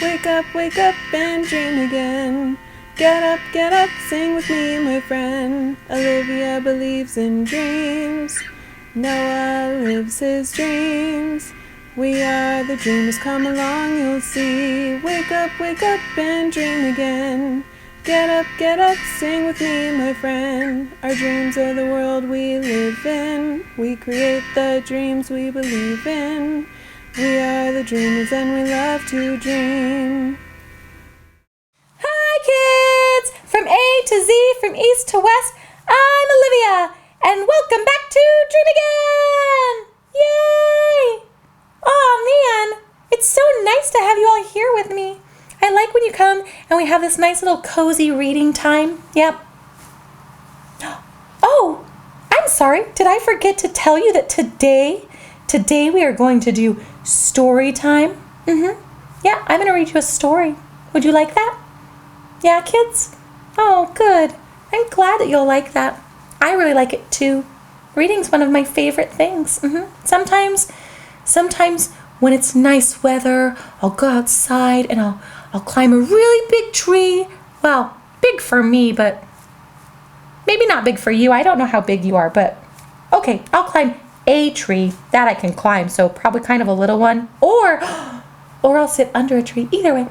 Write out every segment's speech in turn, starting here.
wake up and dream again. Get up, sing with me, my friend. Olivia believes in dreams. Noah lives his dreams. We are the dreamers, come along, you'll see. Wake up and dream again. Get up, sing with me, my friend. Our dreams are the world we live in. We create the dreams we believe in. We are the dreamers and we love to dream. Hi kids! From A to Z, from east to west, I'm Olivia, and welcome back to Dream Again! Yay! Oh man, it's so nice to have you all here with me. I like when you come and we have this nice little cozy reading time. Yep. Oh, I'm sorry. Did I forget to tell you that today we are going to do story time? Yeah, I'm going to read you a story. Would you like that? Yeah, kids? Oh, good. I'm glad that you'll like that. I really like it too. Reading's one of my favorite things. Sometimes when it's nice weather, I'll go outside and I'll climb a really big tree. Well, big for me, but maybe not big for you. I don't know how big you are, but okay, I'll climb a tree that I can climb, so probably kind of a little one, or I'll sit under a tree, either way,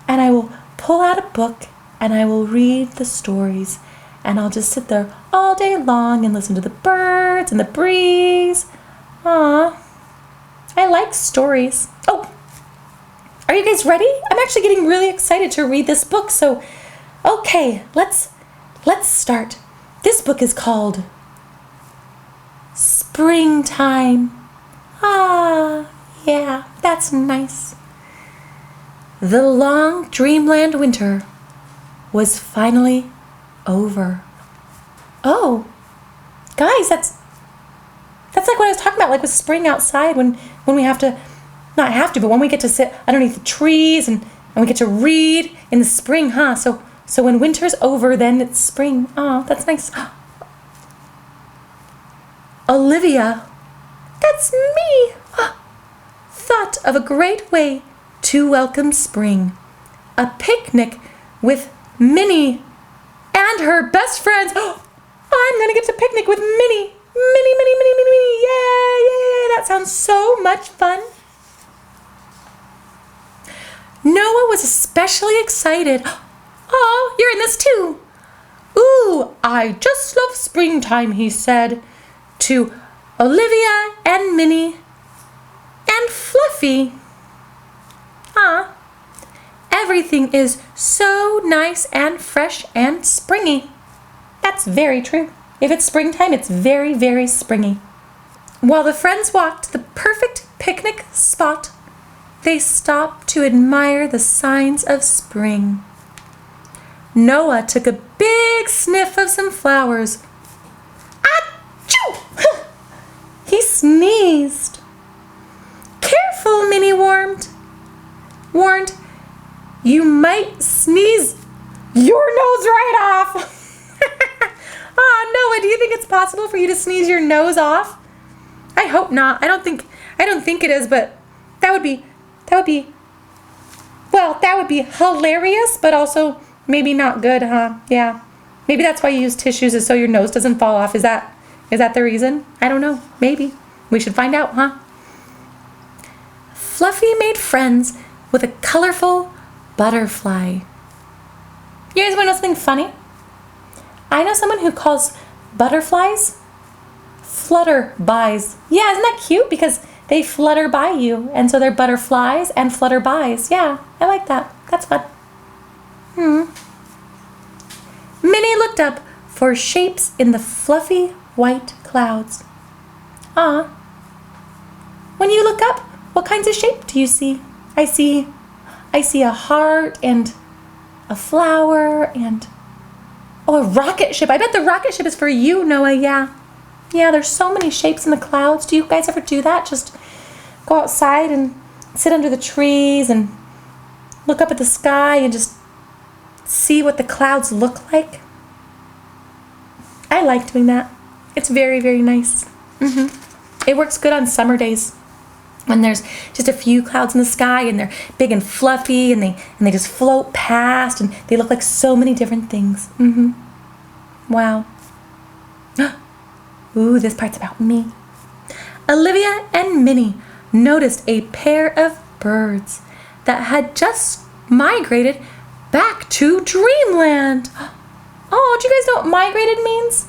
and I will pull out a book and I will read the stories, and I'll just sit there all day long and listen to the birds and the breeze. Aww, I like stories. Oh, are you guys ready? I'm actually getting really excited to read this book, so okay, let's start. This book is called Springtime. Ah, yeah, that's nice. The long dreamland winter was finally over. Oh, guys, that's like what I was talking about, like with spring outside when we have to, not have to, but when we get to sit underneath the trees and we get to read in the spring, huh? So when winter's over, then it's spring. Oh, that's nice. Olivia, that's me, thought of a great way to welcome spring. A picnic with Minnie and her best friends. I'm gonna get to picnic with Minnie. Minnie. Yay. That sounds so much fun. Noah was especially excited. Oh, you're in this too. Ooh, I just love springtime, he said to Olivia and Minnie and Fluffy. Everything is so nice and fresh and springy. That's very true. If it's springtime, it's very, very springy. While the friends walked to the perfect picnic spot, they stopped to admire the signs of spring. Noah took a big sniff of some flowers. Achoo! He sneezed. Careful, Minnie warned. You might sneeze your nose right off. Oh, Noah, do you think it's possible for you to sneeze your nose off? I hope not. I don't think it is, but that would be hilarious, but also maybe not good, huh? Yeah. Maybe that's why you use tissues, is so your nose doesn't fall off. Is that the reason? I don't know. Maybe. We should find out, huh? Fluffy made friends with a colorful butterfly. You guys want to know something funny? I know someone who calls butterflies flutterbys. Yeah, isn't that cute? Because they flutter by you, and so they're butterflies and flutterbys. Yeah, I like that. That's fun. Minnie looked up for shapes in the fluffy white clouds. When you look up, what kinds of shape do you see? I see a heart and a flower and a rocket ship. I bet the rocket ship is for you, Noah. Yeah, there's so many shapes in the clouds. Do you guys ever do that? Just go outside and sit under the trees and look up at the sky and just see what the clouds look like? I like doing that. It's very, very nice. It works good on summer days. When there's just a few clouds in the sky and they're big and fluffy and they just float past and they look like so many different things. Wow. Ooh, this part's about me. Olivia and Minnie noticed a pair of birds that had just migrated back to dreamland. Oh, do you guys know what migrated means?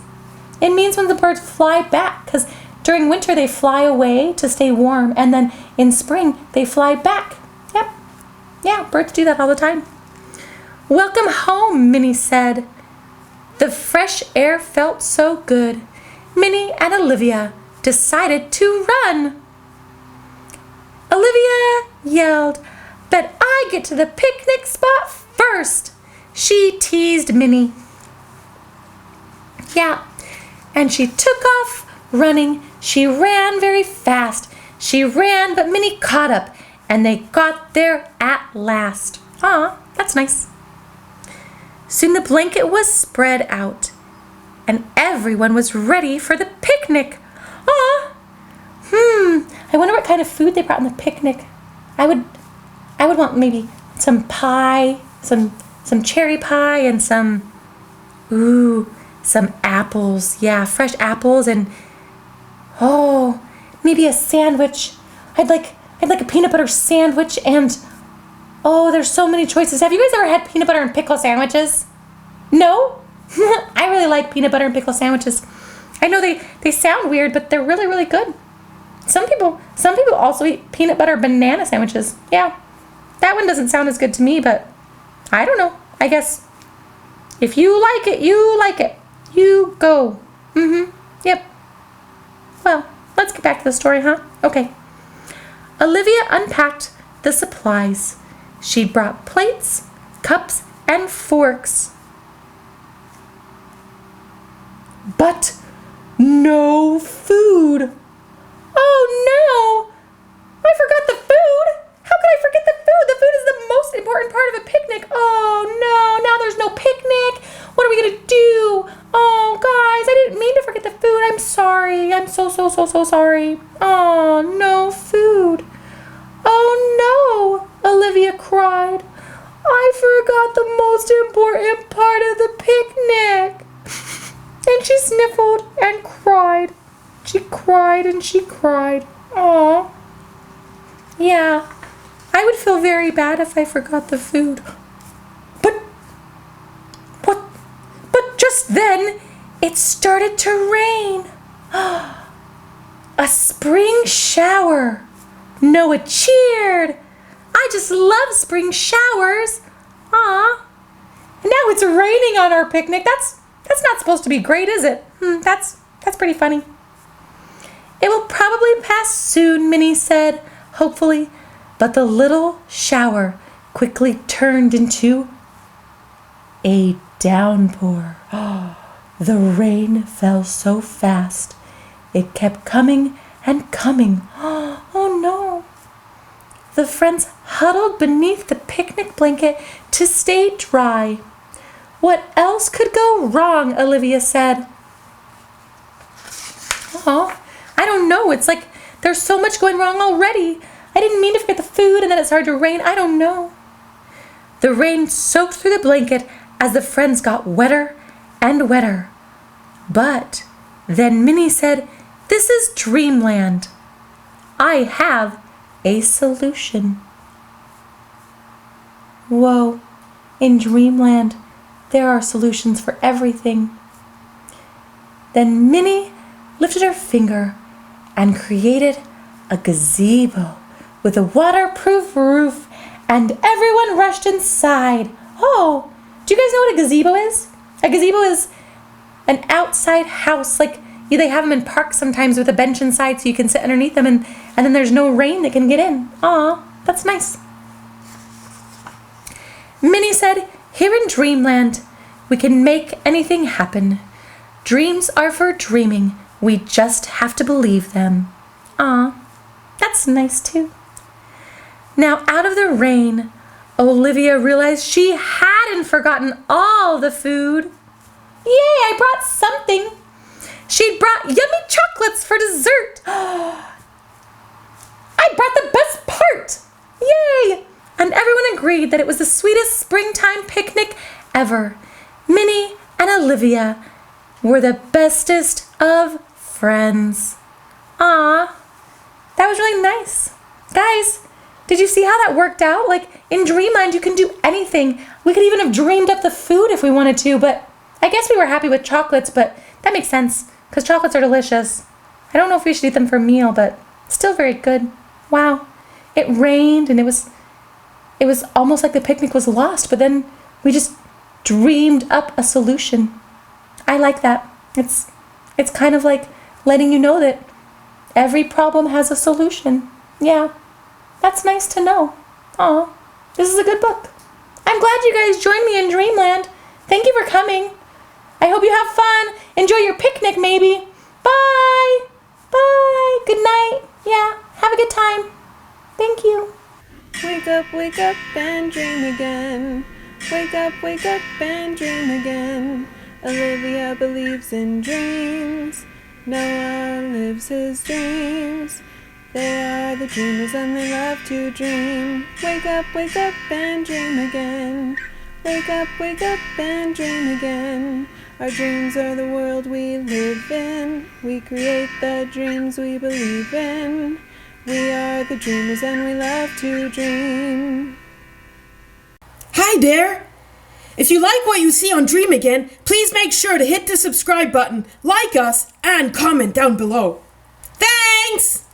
It means when the birds fly back, because during winter they fly away to stay warm, and then in spring they fly back. Yep. Yeah, birds do that all the time. Welcome home, Minnie said. The fresh air felt so good. Minnie and Olivia decided to run. Olivia yelled, "Bet I get to the picnic spot first!" She teased Minnie. Yeah, and she took off running. She ran very fast. She ran, but Minnie caught up, and they got there at last. Aw, that's nice. Soon the blanket was spread out, and everyone was ready for the picnic. Aw, I wonder what kind of food they brought on the picnic. I would want maybe some pie, some cherry pie, and some apples. Yeah, fresh apples, and maybe a sandwich. I'd like a peanut butter sandwich, and there's so many choices. Have you guys ever had peanut butter and pickle sandwiches? No? I really like peanut butter and pickle sandwiches. I know they sound weird, but they're really, really good. Some people also eat peanut butter banana sandwiches. Yeah, that one doesn't sound as good to me, but I don't know. I guess if you like it, you like it. You go. Yep. Well, let's get back to the story, huh? Okay. Olivia unpacked the supplies. She brought plates, cups, and forks. But no food. Oh no! I forgot the food! How could I forget the food? The food is the most important part of a picnic. Oh no, now there's no picnic. What are we gonna do? Oh guys, I didn't mean to forget the food. I'm sorry. I'm so sorry. Oh, no food. Oh no, Olivia cried. I forgot the most important part of the picnic. And she sniffled and cried. She cried and she cried. Aw. Yeah, I would feel very bad if I forgot the food. But just then, it started to rain. A spring shower. Noah cheered. I just love spring showers. Aw. Now it's raining on our picnic. That's not supposed to be great, is it? That's pretty funny. It will probably pass soon, Minnie said, hopefully. But the little shower quickly turned into a downpour. The rain fell so fast. It kept coming and coming. Oh no. The friends huddled beneath the picnic blanket to stay dry. What else could go wrong? Olivia said. Oh, I don't know. It's like there's so much going wrong already. I didn't mean to forget the food and then it started to rain. I don't know. The rain soaked through the blanket as the friends got wetter and wetter. But then Minnie said, "This is dreamland. I have a solution." Whoa, in dreamland, there are solutions for everything. Then Minnie lifted her finger and created a gazebo with a waterproof roof, and everyone rushed inside. Oh, do you guys know what a gazebo is? A gazebo is an outside house, like they have them in parks sometimes with a bench inside so you can sit underneath them, and then there's no rain that can get in. Aw, that's nice. Minnie said, "Here in dreamland, we can make anything happen. Dreams are for dreaming. We just have to believe them." Aw, that's nice too. Now, out of the rain, Olivia realized she hadn't forgotten all the food. Yay, I brought something. She'd brought yummy chocolates for dessert. I brought the best part! Yay! And everyone agreed that it was the sweetest springtime picnic ever. Minnie and Olivia were the bestest of friends. Ah, that was really nice. Guys, did you see how that worked out? Like, in Dreamland, you can do anything. We could even have dreamed up the food if we wanted to, but I guess we were happy with chocolates, but that makes sense, because chocolates are delicious. I don't know if we should eat them for a meal, but still very good. Wow. It rained, and it was almost like the picnic was lost, but then we just dreamed up a solution. I like that. It's kind of like letting you know that every problem has a solution. Yeah, that's nice to know. Aw, this is a good book. I'm glad you guys joined me in Dreamland. Thank you for coming. I hope you have fun. Enjoy your picnic, maybe. Bye. Bye. Good night. Yeah, have a good time. Thank you. Wake up and dream again. Wake up and dream again. Olivia believes in dreams. Noah lives his dreams. They are the dreamers and they love to dream. Wake up and dream again. Wake up and dream again. Our dreams are the world we live in. We create the dreams we believe in. We are the dreamers and we love to dream. Hi there! If you like what you see on Dream Again, please make sure to hit the subscribe button, like us, and comment down below. Thanks!